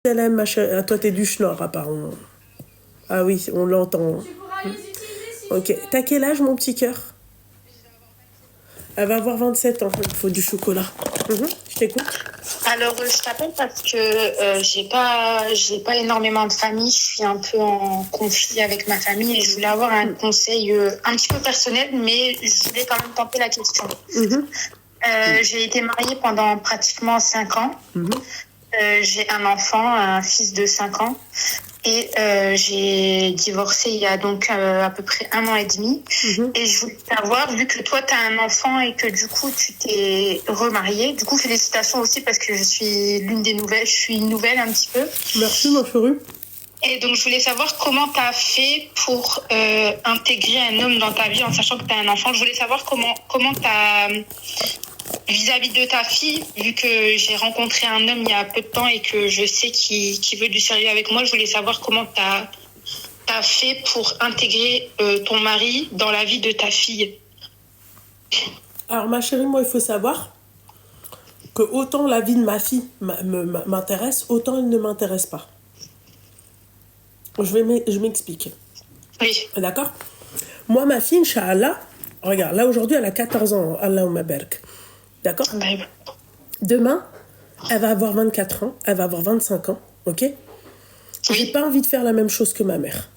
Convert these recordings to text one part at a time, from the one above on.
Salam, ma chérie. Ah, toi, t'es du schnorr, apparemment. Ah oui, on l'entend. Tu pourras les utiliser si Ok. tu veux. T'as quel âge, mon petit cœur? Elle va avoir 27 ans. Il faut du chocolat. Je t'écoute. Alors, je t'appelle parce que j'ai pas énormément de famille. Je suis un peu en conflit avec ma famille et je voulais avoir un conseil un petit peu personnel, mais je voulais quand même tenter la question. J'ai été mariée pendant pratiquement 5 ans. J'ai un enfant, un fils de 5 ans. Et j'ai divorcé il y a donc à peu près 1 an et demi. Et je voulais savoir, vu que toi, tu as un enfant et que du coup, tu t'es remariée. Du coup, félicitations aussi parce que je suis l'une des nouvelles. Je suis une nouvelle un petit peu. Merci, ma chérie. Et donc, je voulais savoir comment tu as fait pour intégrer un homme dans ta vie en sachant que tu as un enfant. Je voulais savoir comment tu as... vis-à-vis de ta fille, vu que j'ai rencontré un homme il y a peu de temps et que je sais qu'il veut du sérieux avec moi, je voulais savoir comment tu as fait pour intégrer ton mari dans la vie de ta fille. Alors, ma chérie, moi, il faut savoir que autant la vie de ma fille m'intéresse, autant elle ne m'intéresse pas. Je m'explique. Oui. D'accord? Moi, ma fille, Inch'Allah, regarde, là, aujourd'hui, elle a 14 ans. Allahumma barak. D'accord? Demain, elle va avoir 24 ans, elle va avoir 25 ans, ok? J'ai pas envie de faire la même chose que ma mère.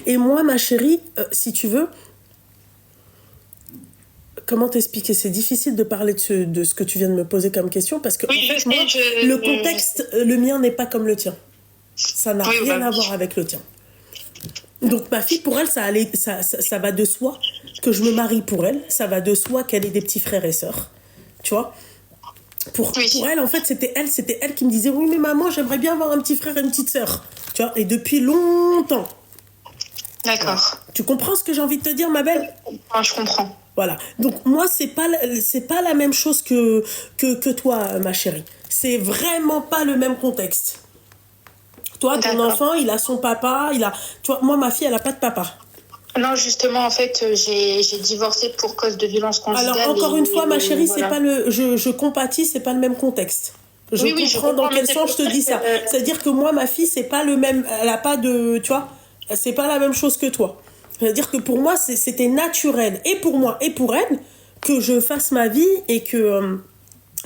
Et moi, ma chérie, si tu veux, comment t'expliquer? C'est difficile de parler de ce que tu viens de me poser comme question parce que, en fait, moi, le contexte, le mien n'est pas comme le tien. Ça n'a rien à voir avec le tien. Donc, ma fille, pour elle, ça va de soi que je me marie pour elle. Ça va de soi qu'elle ait des petits frères et sœurs. Tu vois? Pour elle, en fait, c'était elle qui me disait, oui, mais maman, j'aimerais bien avoir un petit frère et une petite sœur. Tu vois? Et depuis longtemps. D'accord. Tu comprends ce que j'ai envie de te dire, ma belle? Je comprends. Voilà. Donc, moi, c'est pas la même chose que toi, ma chérie. C'est vraiment pas le même contexte. Toi, ton enfant, il a son papa, tu vois, moi, ma fille, elle a pas de papa. Non, justement, en fait, j'ai divorcé pour cause de violence conjugale. Alors, encore une fois, ma chérie, voilà. C'est pas je compatis, c'est pas le même contexte. Je comprends dans quel sens je te dis ça. C'est-à-dire que moi, ma fille, c'est pas le même, elle a pas de, tu vois, c'est pas la même chose que toi. C'est-à-dire que pour moi, c'était naturel, et pour moi, et pour elle, que je fasse ma vie et que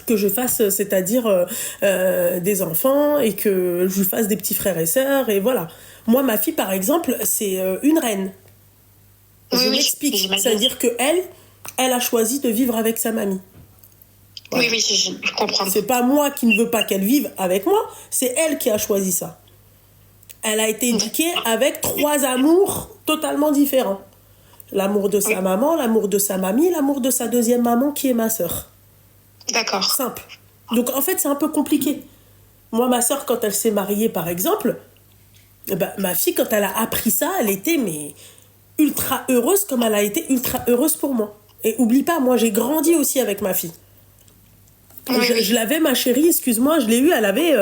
je fasse, c'est-à-dire des enfants et que je fasse des petits frères et sœurs, et voilà. Moi, ma fille, par exemple, c'est une reine. Je m'explique. C'est-à-dire qu'elle a choisi de vivre avec sa mamie. Voilà. Oui, je comprends. C'est pas moi qui ne veux pas qu'elle vive avec moi, c'est elle qui a choisi ça. Elle a été éduquée avec 3 amours totalement différents. L'amour de sa maman, l'amour de sa mamie, l'amour de sa deuxième maman qui est ma sœur. D'accord. Simple. Donc en fait, c'est un peu compliqué. Moi, ma sœur, quand elle s'est mariée, par exemple, ma fille, quand elle a appris ça, elle était ultra heureuse comme elle a été ultra heureuse pour moi. Et oublie pas, moi, j'ai grandi aussi avec ma fille. Je l'avais, ma chérie, excuse-moi, je l'ai eue, elle avait...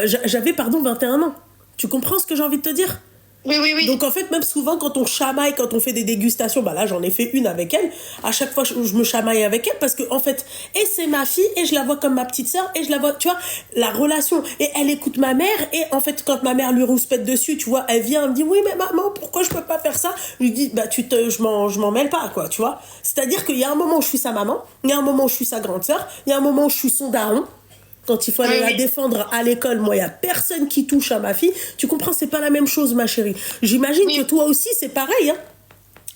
j'avais, 21 ans. Tu comprends ce que j'ai envie de te dire ? Oui. Donc en fait, même souvent quand on chamaille, quand on fait des dégustations, là j'en ai fait une avec elle, à chaque fois je me chamaille avec elle parce que en fait, et c'est ma fille et je la vois comme ma petite sœur et je la vois, tu vois, la relation, et elle écoute ma mère, et en fait quand ma mère lui rouspète dessus, tu vois, elle vient, elle me dit oui mais maman, pourquoi je peux pas faire ça? Je lui dis je m'en mêle pas, quoi, tu vois. C'est-à-dire qu'il y a un moment où je suis sa maman, il y a un moment où je suis sa grande sœur, il y a un moment où je suis son daron. Quand il faut aller la défendre à l'école, moi, il n'y a personne qui touche à ma fille. Tu comprends, c'est pas la même chose, ma chérie. J'imagine que toi aussi, c'est pareil, hein,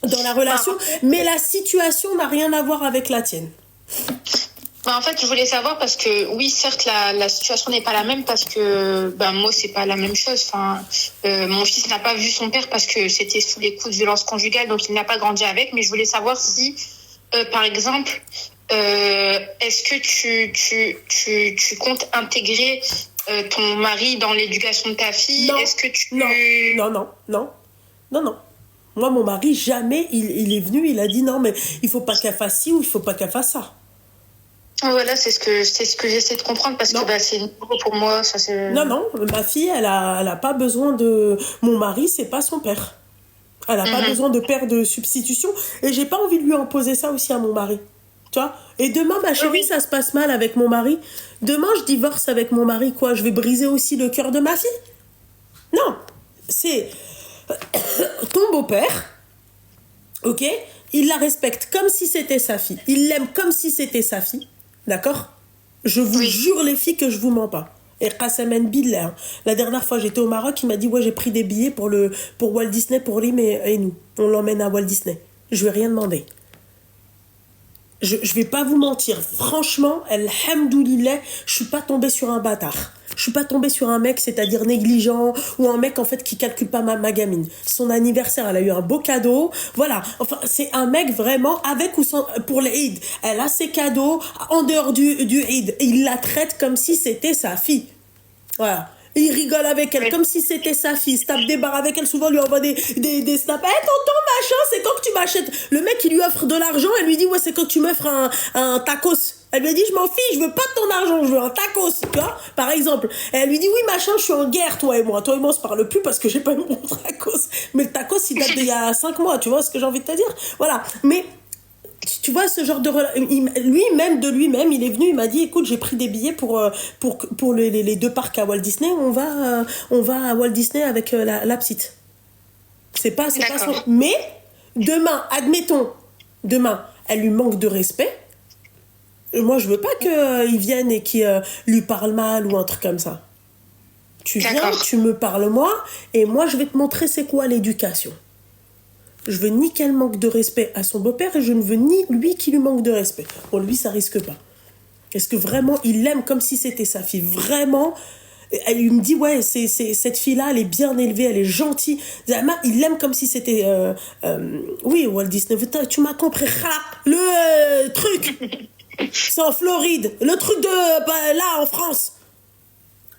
dans la relation. Mais la situation n'a rien à voir avec la tienne. En fait, je voulais savoir parce que, oui, certes, la situation n'est pas la même parce que, moi, c'est pas la même chose. Enfin, mon fils n'a pas vu son père parce que c'était sous les coups de violence conjugale, donc il n'a pas grandi avec. Mais je voulais savoir si, par exemple... est-ce que tu comptes intégrer ton mari dans l'éducation de ta fille? Non. Est-ce que Non. Moi, mon mari, jamais, il est venu, il a dit non, mais il faut pas qu'elle fasse ci ou il faut pas qu'elle fasse ça. Voilà, c'est ce que j'essaie de comprendre parce que c'est nouveau pour moi. Ça, c'est... Non, ma fille, elle a pas besoin de... Mon mari, c'est pas son père. Elle a pas besoin de père de substitution, et j'ai pas envie de lui imposer ça aussi à mon mari. Tu vois? Et demain, ma chérie, ça se passe mal avec mon mari. Demain, je divorce avec mon mari, quoi. Je vais briser aussi le cœur de ma fille? Non. C'est ton beau-père, ok? Il la respecte comme si c'était sa fille. Il l'aime comme si c'était sa fille. D'accord? Je vous jure, les filles, que je vous mens pas. Et Qassamen Billah, hein. La dernière fois, j'étais au Maroc, il m'a dit, ouais, j'ai pris des billets pour Walt Disney, pour Lim et nous. On l'emmène à Walt Disney. Je lui ai rien demandé. Je vais pas vous mentir. Franchement, alhamdoulilah, je suis pas tombée sur un bâtard. Je suis pas tombée sur un mec, c'est-à-dire négligent, ou un mec, en fait, qui calcule pas ma gamine. Son anniversaire, elle a eu un beau cadeau. Voilà. Enfin, c'est un mec vraiment, avec ou sans, pour les Eid. Elle a ses cadeaux en dehors du Eid. Et il la traite comme si c'était sa fille. Voilà. Il rigole avec elle comme si c'était sa fille. Il se tape des barres avec elle. Souvent, lui envoie des snaps. Tonton, machin, c'est quand que tu m'achètes. Le mec, il lui offre de l'argent. Elle lui dit, ouais, c'est quand tu m'offres un tacos. Elle lui a dit, je m'en fiche, je veux pas de ton argent, je veux un tacos, tu vois, par exemple. Et elle lui dit, oui, machin, je suis en guerre, toi et moi. Toi et moi, on se parle plus parce que j'ai pas eu mon tacos. Mais le tacos, il date d'il y a 5 mois, tu vois ce que j'ai envie de te dire? Voilà. Mais, tu vois, ce genre de lui-même, de lui-même, il est venu, il m'a dit, écoute, j'ai pris des billets pour les 2 parcs à Walt Disney, on va à Walt Disney avec la petite. C'est pas son... Mais, demain, admettons, elle lui manque de respect. Moi, je veux pas qu'il vienne et qu'il lui parle mal ou un truc comme ça. Tu viens, tu me parles moi, et moi, je vais te montrer c'est quoi l'éducation. Je veux ni qu'elle manque de respect à son beau-père, et je ne veux ni lui qui lui manque de respect. Bon, lui, ça risque pas. Est-ce que vraiment, il l'aime comme si c'était sa fille? Vraiment, elle lui me dit, ouais, cette fille-là, elle est bien élevée, elle est gentille. Il l'aime comme si c'était... oui, Walt Disney, tu m'as compris. Le truc, c'est en Floride. Le truc là, en France.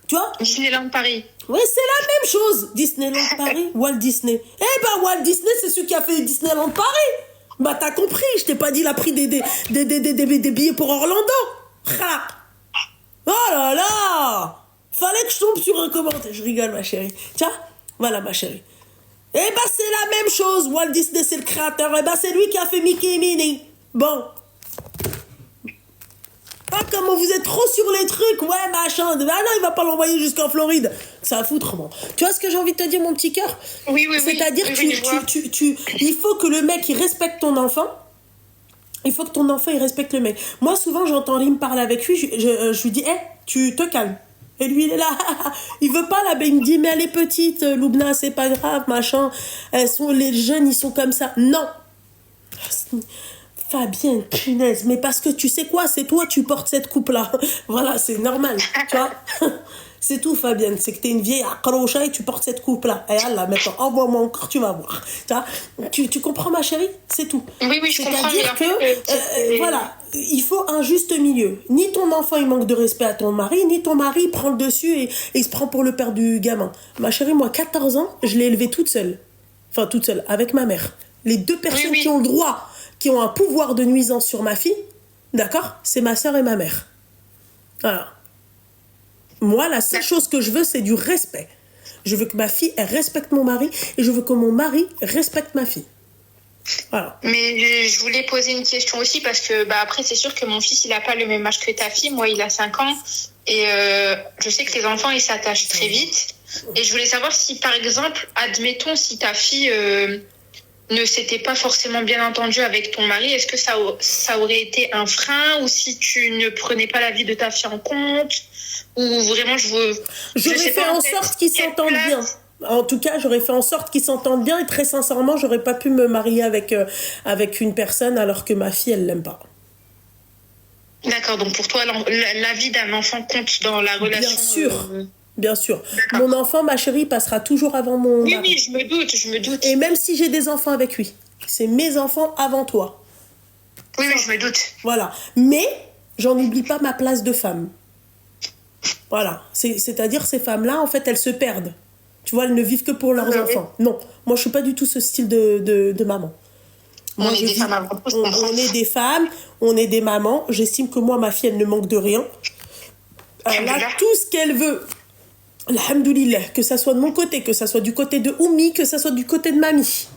Tu vois? Disneyland Paris. Oui, c'est la même chose. Disneyland Paris, Walt Disney. Eh ben, Walt Disney, c'est celui qui a fait Disneyland Paris. Bah, t'as compris. Je t'ai pas dit, il a pris des billets pour Orlando. Oh là là. Fallait que je tombe sur un commentaire. Je rigole, ma chérie. Tiens, voilà, ma chérie. Eh ben, c'est la même chose. Walt Disney, c'est le créateur. Eh ben, c'est lui qui a fait Mickey et Minnie. Bon. Ah, comment vous êtes trop sur les trucs, ouais, machin. Ah non, il va pas l'envoyer jusqu'en Floride. Ça va foutre, bon. Tu vois ce que j'ai envie de te dire, mon petit cœur? Oui. C'est-à-dire il faut que le mec, il respecte ton enfant. Il faut que ton enfant, il respecte le mec. Moi, souvent, j'entends Lim parler avec lui. Je lui dis, tu te calmes. Et lui, il est là. Il veut pas, là. Ben, il me dit, mais elle est petite, Loubna, c'est pas grave, machin. Les jeunes, ils sont comme ça. Non. Fabienne, punaise, mais parce que tu sais quoi, c'est toi, tu portes cette coupe-là. Voilà, c'est normal, tu vois. C'est tout, Fabienne, c'est que t'es une vieille accrocha et tu portes cette coupe-là. Et là, maintenant, envoie-moi encore, tu vas voir. Tu comprends, ma chérie? C'est tout. Oui, je comprends. C'est-à-dire que, voilà, il faut un juste milieu. Ni ton enfant, il manque de respect à ton mari, ni ton mari, il prend le dessus et il se prend pour le père du gamin. Ma chérie, moi, 14 ans, je l'ai élevée toute seule. Enfin, toute seule, avec ma mère. Les 2 personnes qui ont le droit, qui ont un pouvoir de nuisance sur ma fille, d'accord? C'est ma soeur et ma mère. Voilà. Moi, la seule chose que je veux, c'est du respect. Je veux que ma fille, elle respecte mon mari, et je veux que mon mari respecte ma fille. Voilà. Mais je voulais poser une question aussi, parce que après, c'est sûr que mon fils, il n'a pas le même âge que ta fille. Moi, il a 5 ans. Et je sais que les enfants, ils s'attachent très vite. Et je voulais savoir si, par exemple, admettons, si ta fille... ne s'était pas forcément bien entendu avec ton mari, est-ce que ça aurait été un frein, ou si tu ne prenais pas la vie de ta fille en compte, ou vraiment j'aurais fait en sorte qu'ils s'entendent bien. En tout cas, j'aurais fait en sorte qu'ils s'entendent bien, et très sincèrement, j'aurais pas pu me marier avec une personne alors que ma fille, elle l'aime pas. D'accord, donc pour toi, la vie d'un enfant compte dans la relation. Bien sûr. Bien sûr. Mon enfant, ma chérie, passera toujours avant mon mari. Oui, je me doute. Et même si j'ai des enfants avec lui, c'est mes enfants avant toi. Oui, je me doute. Voilà. Mais j'en oublie pas ma place de femme. Voilà. C'est-à-dire, ces femmes-là, en fait, elles se perdent. Tu vois, elles ne vivent que pour leurs enfants. Non, moi, je suis pas du tout ce style de maman. Moi, on est des femmes avant tout. On est des femmes, on est des mamans. J'estime que moi, ma fille, elle ne manque de rien. Elle a tout ce qu'elle veut. Alhamdoulilah, que ça soit de mon côté, que ça soit du côté de Oumi, que ça soit du côté de mamie.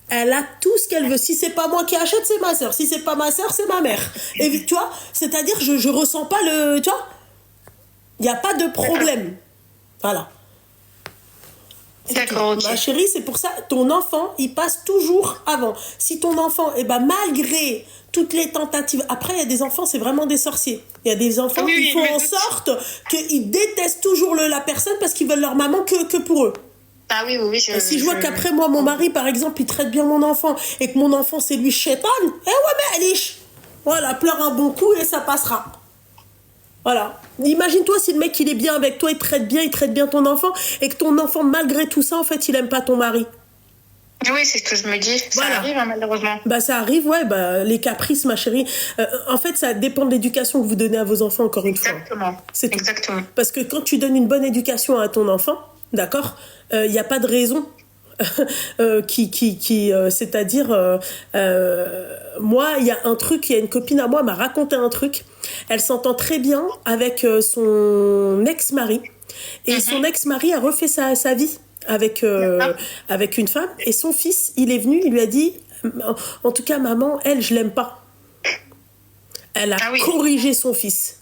Elle a tout ce qu'elle veut. Si c'est pas moi qui achète, c'est ma soeur. Si c'est pas ma soeur, c'est ma mère. Et tu vois, c'est-à-dire, je ressens pas le... Tu vois, il n'y a pas de problème. Voilà. D'accord, ok. Ma chérie, c'est pour ça, ton enfant, il passe toujours avant. Si ton enfant, malgré toutes les tentatives... Après, il y a des enfants, c'est vraiment des sorciers. Il y a des enfants qui font en sorte qu'ils détestent toujours la personne parce qu'ils veulent leur maman que pour eux. Ah oui. Si je vois qu'après, moi, mon mari, par exemple, il traite bien mon enfant et que mon enfant, c'est lui chétan, mais Alice, voilà, pleure un bon coup et ça passera. Voilà. Imagine-toi si le mec, il est bien avec toi, il traite bien ton enfant et que ton enfant, malgré tout ça, en fait, il aime pas ton mari. Oui, c'est ce que je me dis. Ça arrive, malheureusement. Ça arrive, les caprices, ma chérie. En fait, ça dépend de l'éducation que vous donnez à vos enfants, encore une fois. Exactement. C'est tout. Exactement. Parce que quand tu donnes une bonne éducation à ton enfant, d'accord, il n'y a pas de raison c'est-à-dire moi, il y a un truc, il y a une copine à moi m'a raconté un truc. Elle s'entend très bien avec son ex-mari et son ex-mari a refait sa vie avec une femme et son fils, il est venu, il lui a dit, en tout cas maman, elle, je l'aime pas. Elle a corrigé son fils.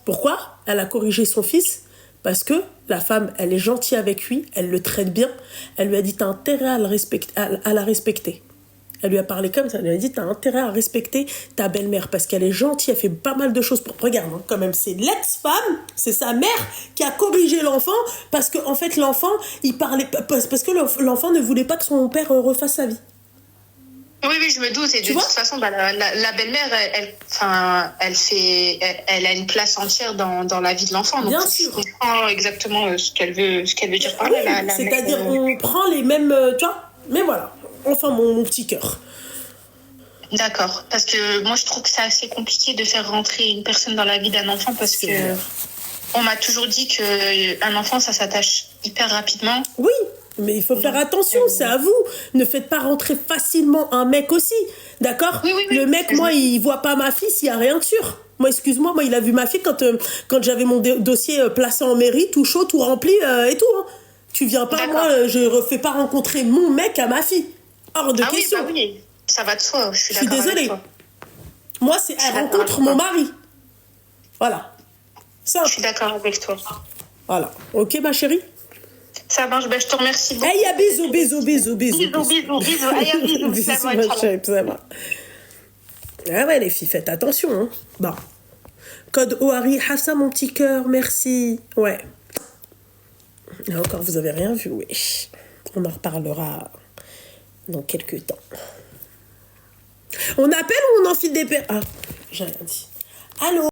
Pourquoi elle a corrigé son fils? Parce que la femme, elle est gentille avec lui, elle le traite bien. Elle lui a dit, t'as intérêt à la respecter. Elle lui a parlé comme ça, elle lui a dit, t'as intérêt à respecter ta belle-mère parce qu'elle est gentille, elle fait pas mal de choses pour... Regarde, quand même, c'est l'ex-femme, c'est sa mère qui a corrigé l'enfant parce que, en fait, l'enfant, il parlait... Parce que l'enfant ne voulait pas que son père refasse sa vie. Oui, je me doute. Et de toute façon, la belle-mère, elle a une place entière dans la vie de l'enfant. Donc, bien sûr. Je comprends exactement ce qu'elle veut dire par là. C'est-à-dire, on prend les mêmes... tu vois. Mais voilà. Enfin, mon petit cœur. D'accord. Parce que moi, je trouve que c'est assez compliqué de faire rentrer une personne dans la vie d'un enfant parce que on m'a toujours dit qu'un enfant, ça s'attache hyper rapidement. Oui. Mais il faut faire attention, c'est à vous. Ne faites pas rentrer facilement un mec aussi, d'accord ? Oui. Le mec, moi, il voit pas ma fille s'il y a rien de sûr. Moi, excuse-moi, il a vu ma fille quand j'avais mon dossier placé en mairie, tout chaud, tout rempli et tout. Hein. Tu viens pas, moi, je refais pas rencontrer mon mec à ma fille. Hors de question. Oui, ça va de soi, je suis désolée. Moi, elle rencontre mon mari. Voilà. Ça. Je suis d'accord avec toi. Voilà. Ok, ma chérie ? Ça marche, je te remercie beaucoup. Hey, bisous. Bisous. Ça va. Ah ouais, les filles, faites attention. Hein. Bon. Code OARI, Hafsa, mon petit cœur, merci. Ouais. Et encore, vous avez rien vu, oui. On en reparlera dans quelques temps. On appelle ou on enfile des paires? Ah, j'ai rien dit. Allô?